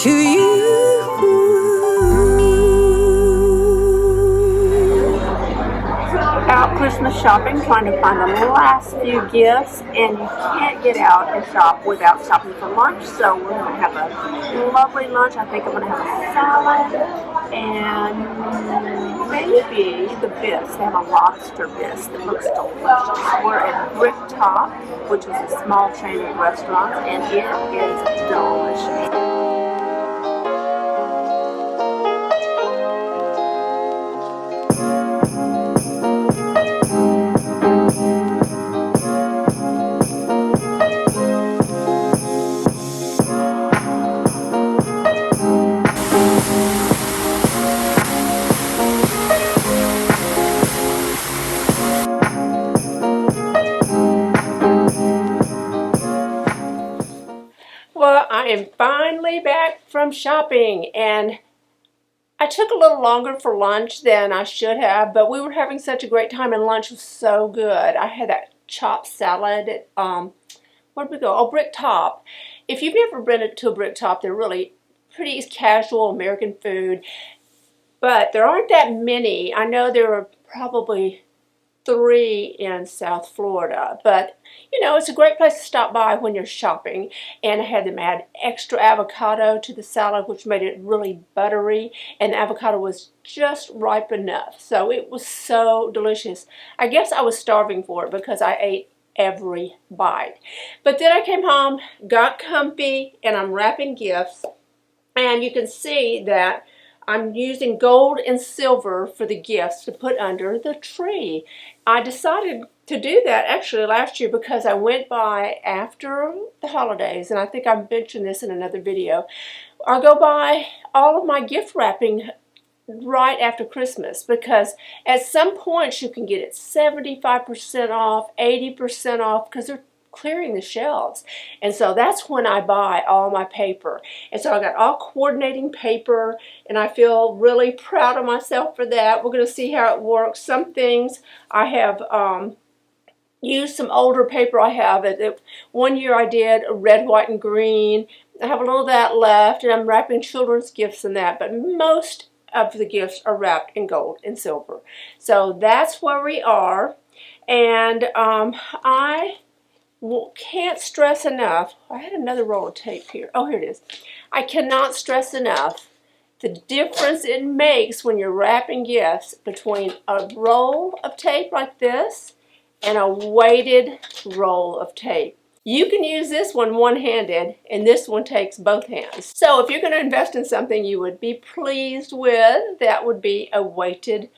to you. Out Christmas shopping, trying to find the last few gifts, and you can't get out and shop without stopping for lunch. So we're going to have a lovely lunch. I think I'm going to have a salad and maybe the bisque. They have a lobster bisque that looks delicious. We're at Brick Top, which is a small chain of restaurants, and it is delicious. Well, I am finally back from shopping, and I took a little longer for lunch than I should have, but we were having such a great time, and lunch was so good. I had that chopped salad at, where did we go? Oh, Brick Top. If you've never been to a Brick Top, they're really pretty casual American food, but there aren't that many. I know there are probably 3 in South Florida, but you know, it's a great place to stop by when you're shopping. And I had them add extra avocado to the salad, which made it really buttery, and the avocado was just ripe enough, so it was so delicious. I guess I was starving for it because I ate every bite. But then I came home, got comfy, and I'm wrapping gifts, and you can see that I'm using gold and silver for the gifts to put under the tree. I decided to do that actually last year because I went by after the holidays, and I think I mentioned this in another video. I go by all of my gift wrapping right after Christmas because at some points you can get it 75% off, 80% off, because they're clearing the shelves. And so that's when I buy all my paper. And so I got all coordinating paper, and I feel really proud of myself for that. We're going to see how it works. Some things I have used some older paper I have. One year I did a red, white, and green. I have a little of that left, and I'm wrapping children's gifts in that, but most of the gifts are wrapped in gold and silver. So that's where we are, and I can't stress enough. I had another roll of tape here. Oh, here it is. I cannot stress enough the difference it makes when you're wrapping gifts between a roll of tape like this and a weighted roll of tape. You can use this one one-handed, and this one takes both hands. So if you're going to invest in something you would be pleased with, that would be a weighted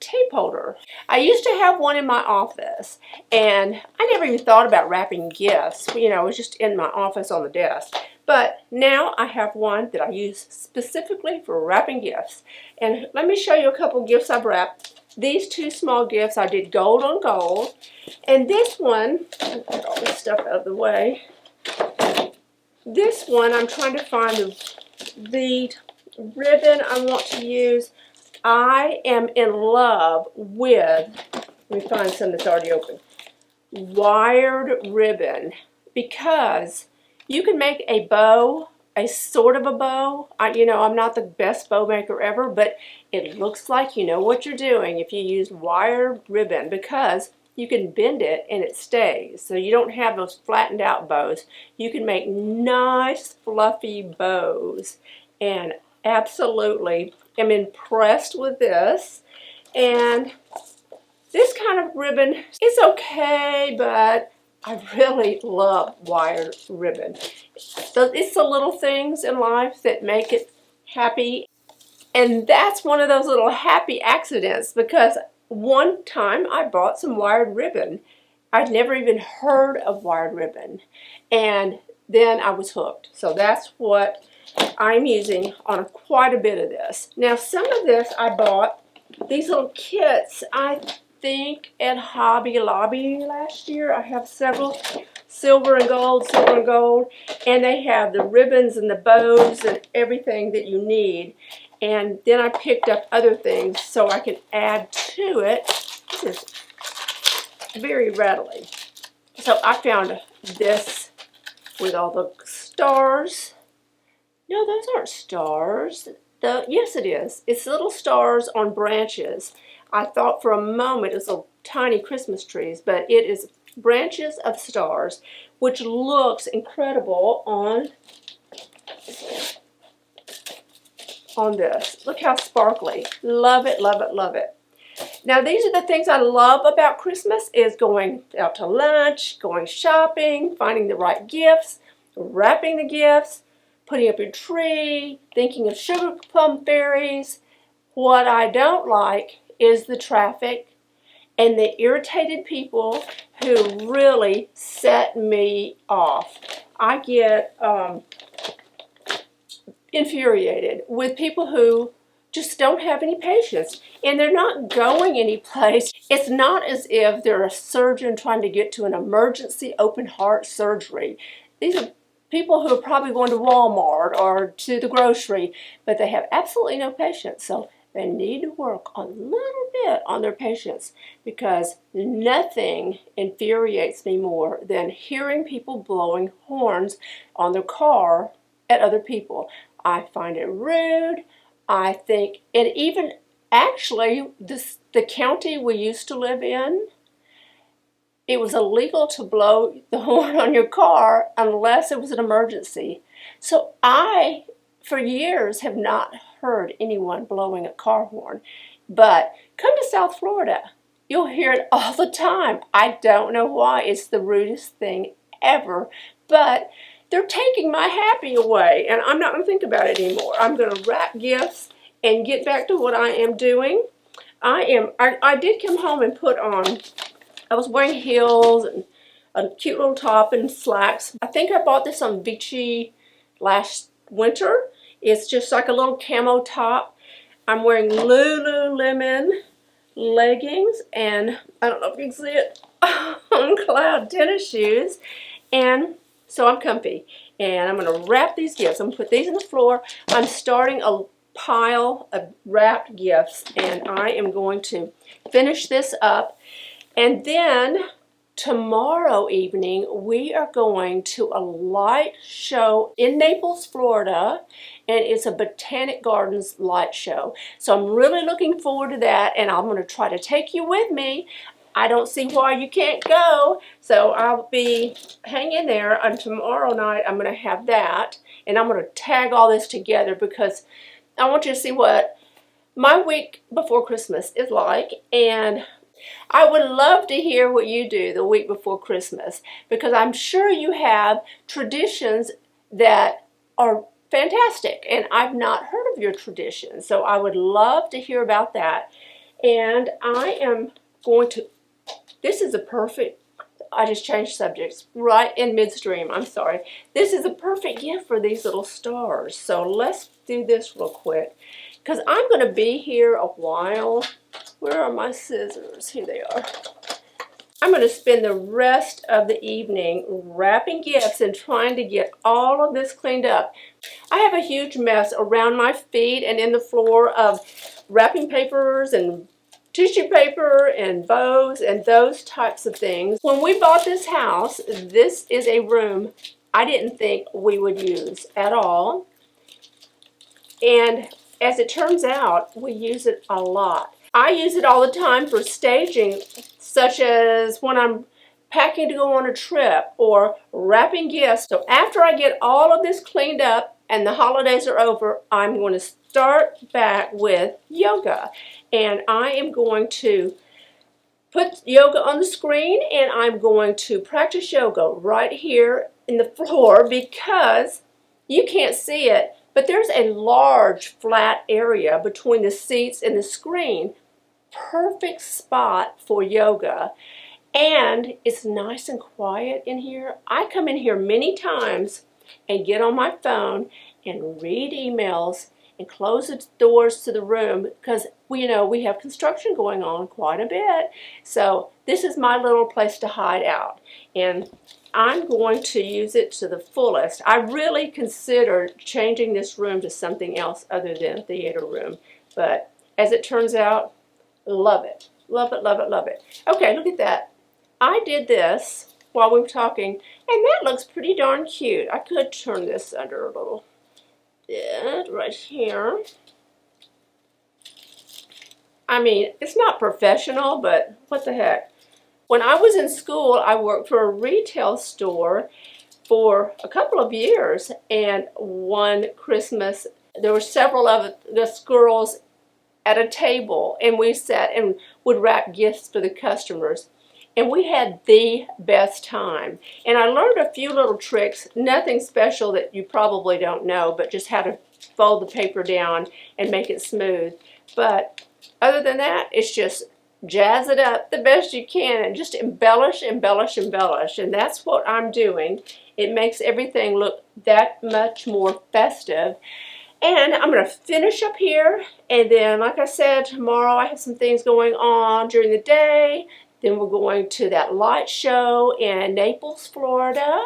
tape holder. I used to have one in my office, and I never even thought about wrapping gifts. You know, it was just in my office on the desk. But now I have one that I use specifically for wrapping gifts. And let me show you a couple gifts I've wrapped. These 2 small gifts I did gold on gold. And this one, I'll put all this stuff out of the way. This one, I'm trying to find the ribbon I want to use. I am in love with, let me find some that's already open, wired ribbon, because you can make a bow, a sort of a bow. You know, I'm not the best bow maker ever, but it looks like you know what you're doing if you use wired ribbon, because you can bend it and it stays. So you don't have those flattened out bows. You can make nice fluffy bows, and absolutely am impressed with this. And this kind of ribbon is okay, but I really love wired ribbon. So it's the little things in life that make it happy. And that's one of those little happy accidents, because one time I bought some wired ribbon. I'd never even heard of wired ribbon, and then I was hooked. So that's what I'm using on quite a bit of this. Now, some of this I bought, these little kits, I think at Hobby Lobby last year. I have several, silver and gold, and they have the ribbons and the bows and everything that you need. And then I picked up other things so I can add to it. This is very readily. So I found this with all the stars. No, those aren't stars. Yes, it is. It's little stars on branches. I thought for a moment it was a tiny Christmas trees, but it is branches of stars, which looks incredible on this. Look how sparkly. Love it, love it, love it. Now, these are the things I love about Christmas, is going out to lunch, going shopping, finding the right gifts, wrapping the gifts, putting up your tree, thinking of sugar plum fairies. What I don't like is the traffic and the irritated people who really set me off. I get infuriated with people who just don't have any patience, and they're not going anyplace. It's not as if they're a surgeon trying to get to an emergency open heart surgery. These are people who are probably going to Walmart or to the grocery, but they have absolutely no patience. So they need to work a little bit on their patience, because nothing infuriates me more than hearing people blowing horns on their car at other people. I find it rude. I think, and even actually, the county we used to live in, it was illegal to blow the horn on your car unless it was an emergency. So I, for years, have not heard anyone blowing a car horn. But come to South Florida. You'll hear it all the time. I don't know why. It's the rudest thing ever. But they're taking my happy away, and I'm not going to think about it anymore. I'm going to wrap gifts and get back to what I am doing. I did come home and put on, I was wearing heels and a cute little top and slacks. I think I bought this on Vichy last winter. It's just like a little camo top. I'm wearing Lululemon leggings, and I don't know if you can see it, on cloud tennis shoes, and so I'm comfy. And I'm going to wrap these gifts. I'm going to put these on the floor. I'm starting a pile of wrapped gifts, and I am going to finish this up. And then tomorrow evening we are going to a light show in Naples, Florida, and it's a Botanic Gardens light show. So I'm really looking forward to that, and I'm going to try to take you with me. I don't see why you can't go, so I'll be hanging there. And tomorrow night I'm going to have that, and I'm going to tag all this together because I want you to see what my week before Christmas is like. And I would love to hear what you do the week before Christmas, because I'm sure you have traditions that are fantastic, and I've not heard of your traditions, so I would love to hear about that. And I am going to, this is a perfect, I just changed subjects right in midstream, I'm sorry. This is a perfect gift for these little stars, so let's do this real quick, because I'm going to be here a while. Where are my scissors? Here they are. I'm going to spend the rest of the evening wrapping gifts and trying to get all of this cleaned up. I have a huge mess around my feet and in the floor of wrapping papers and tissue paper and bows and those types of things. When we bought this house, this is a room I didn't think we would use at all. And as it turns out, we use it a lot. I use it all the time for staging, such as when I'm packing to go on a trip or wrapping gifts. So after I get all of this cleaned up and the holidays are over, I'm going to start back with yoga. And I am going to put yoga on the screen, and I'm going to practice yoga right here in the floor, because you can't see it, but there's a large flat area between the seats and the screen. Perfect spot for yoga, and it's nice and quiet in here. I come in here many times and get on my phone and read emails and close the doors to the room, because we have construction going on quite a bit. So this is my little place to hide out, and I'm going to use it to the fullest. I really considered changing this room to something else other than a theater room, but as it turns out, love it. Love it, love it, love it. Okay, look at that. I did this while we were talking, and that looks pretty darn cute. I could turn this under a little. bit right here. I mean, it's not professional, but what the heck. When I was in school, I worked for a retail store for a couple of years, and one Christmas, there were several of us girls at a table, and we sat and would wrap gifts for the customers. And we had the best time. And I learned a few little tricks, nothing special that you probably don't know, but just how to fold the paper down and make it smooth. But other than that, it's just jazz it up the best you can and just embellish, embellish, embellish. And that's what I'm doing. It makes everything look that much more festive. And I'm going to finish up here, and then, like I said, tomorrow I have some things going on during the day. Then we're going to that light show in Naples, Florida,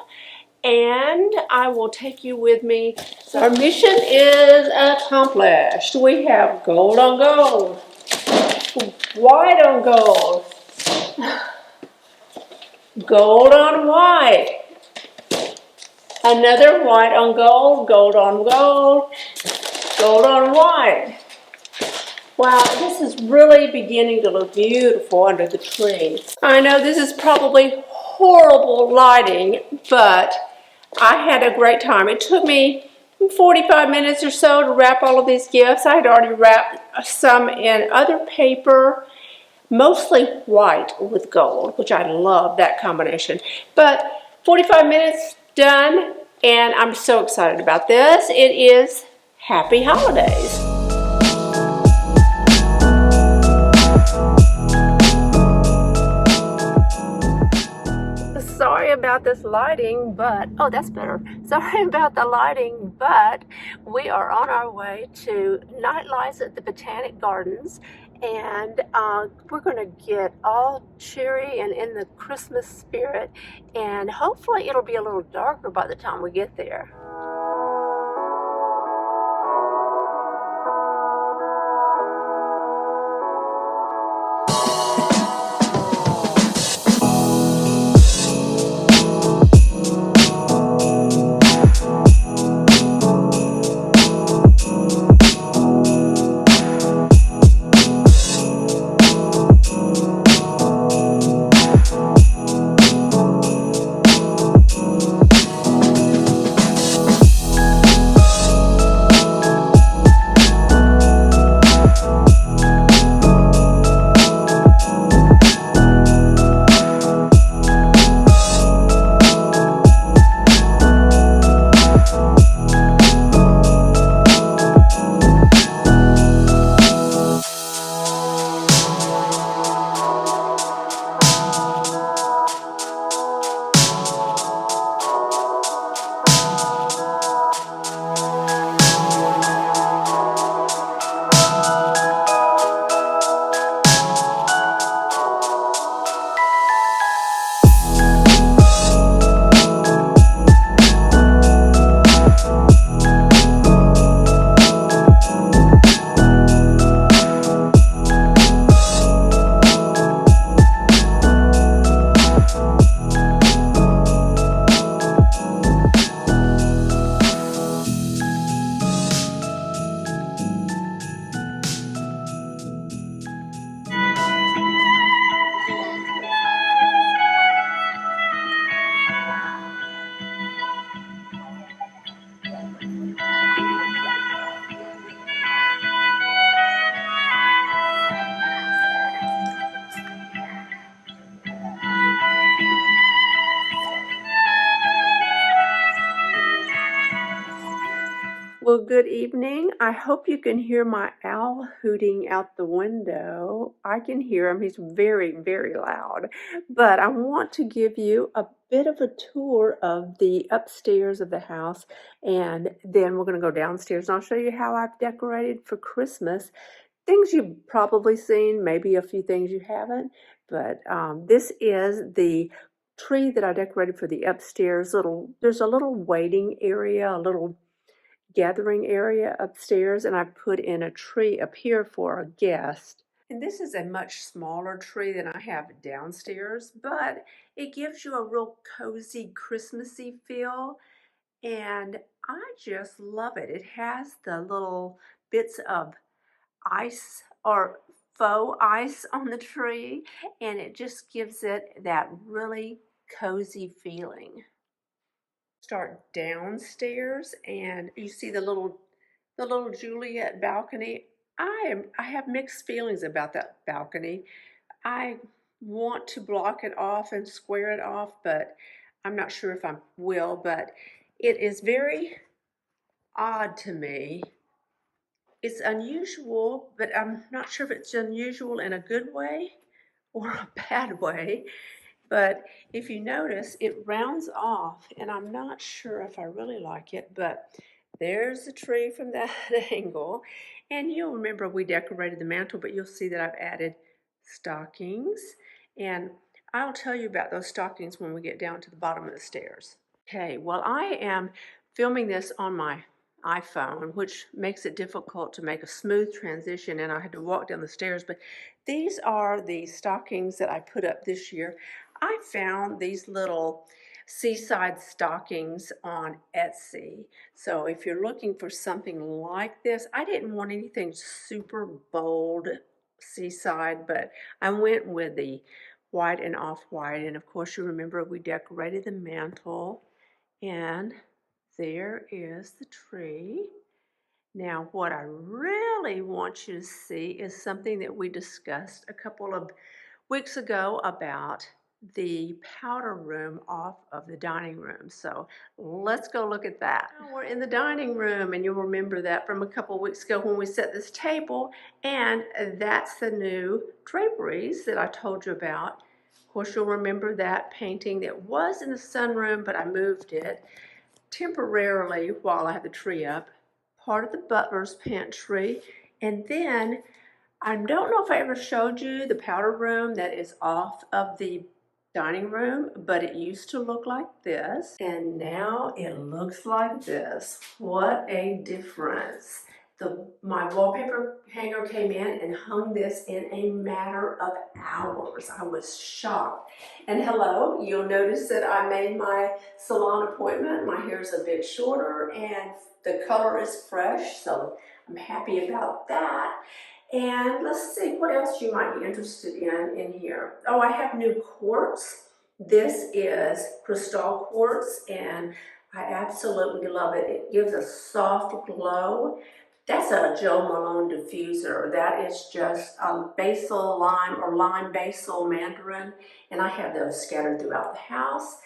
and I will take you with me. So our mission is accomplished. We have gold on gold, white on gold, gold on white, another white on gold, gold on gold, gold on white. Wow, this is really beginning to look beautiful under the tree. I know this is probably horrible lighting, but I had a great time. It took me 45 minutes or so to wrap all of these gifts. I had already wrapped some in other paper, mostly white with gold, which I love that combination. But 45 minutes done, and I'm so excited about this. It is Happy Holidays. Sorry about this lighting, but, oh, that's better. Sorry about the lighting, but we are on our way to Night Lights at the Botanic Gardens, and we're going to get all cheery and in the Christmas spirit, and hopefully it'll be a little darker by the time we get there. Well, good evening. I hope you can hear my owl hooting out the window. I can hear him. He's very, very loud. But I want to give you a bit of a tour of the upstairs of the house, and then we're going to go downstairs and I'll show you how I've decorated for Christmas. Things you've probably seen, maybe a few things you haven't, but this is the tree that I decorated for the upstairs. There's a little waiting area, a little gathering area upstairs, and I put in a tree up here for a guest. And this is a much smaller tree than I have downstairs, but it gives you a real cozy, Christmassy feel. and I just love it. It has the little bits of ice or faux ice on the tree, and it just gives it that really cozy feeling. Start downstairs, and you see the little Juliet balcony. I have mixed feelings about that balcony. I want to block it off and square it off, but I'm not sure if I will. But it is very odd to me. It's unusual, but I'm not sure if it's unusual in a good way or a bad way. But if you notice, it rounds off, and I'm not sure if I really like it, but there's the tree from that angle. And you'll remember we decorated the mantle, but you'll see that I've added stockings. And I'll tell you about those stockings when we get down to the bottom of the stairs. Okay, well, I am filming this on my iPhone, which makes it difficult to make a smooth transition, and I had to walk down the stairs, but these are the stockings that I put up this year. I found these little seaside stockings on Etsy. So if you're looking for something like this, I didn't want anything super bold seaside, but I went with the white and off-white, and of course you remember we decorated the mantle. And there is the tree. Now, what I really want you to see is something that we discussed a couple of weeks ago about the powder room off of the dining room. So let's go look at that. Now we're in the dining room, and you'll remember that from a couple of weeks ago when we set this table, and that's the new draperies that I told you about. Of course, you'll remember that painting that was in the sunroom, but I moved it temporarily while I have the tree up, part of the butler's pantry, and then I don't know if I ever showed you the powder room that is off of the dining room, but it used to look like this, and now it looks like this. What a difference. My wallpaper hanger came in and hung this in a matter of hours. I was shocked. And hello, you'll notice that I made my salon appointment. My hair is a bit shorter and the color is fresh, so I'm happy about that. And let's see what else you might be interested in here. Oh, I have new quartz. This is crystal quartz, and I absolutely love it. It gives a soft glow. That's a Joe Malone diffuser. That is just basil lime or lime basil mandarin, and I have those scattered throughout the house.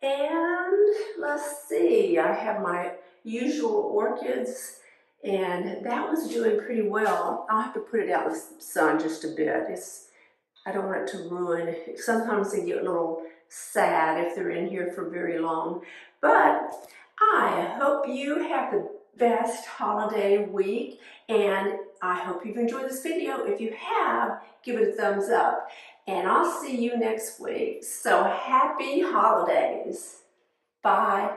And let's see, I have my usual orchids, and that one's doing pretty well. I'll have to put it out in the sun just a bit. I don't want it to ruin. Sometimes they get a little sad if they're in here for very long. But I hope you have the best holiday week, and I hope you've enjoyed this video. If you have, give it a thumbs up, and I'll see you next week. So happy holidays. Bye.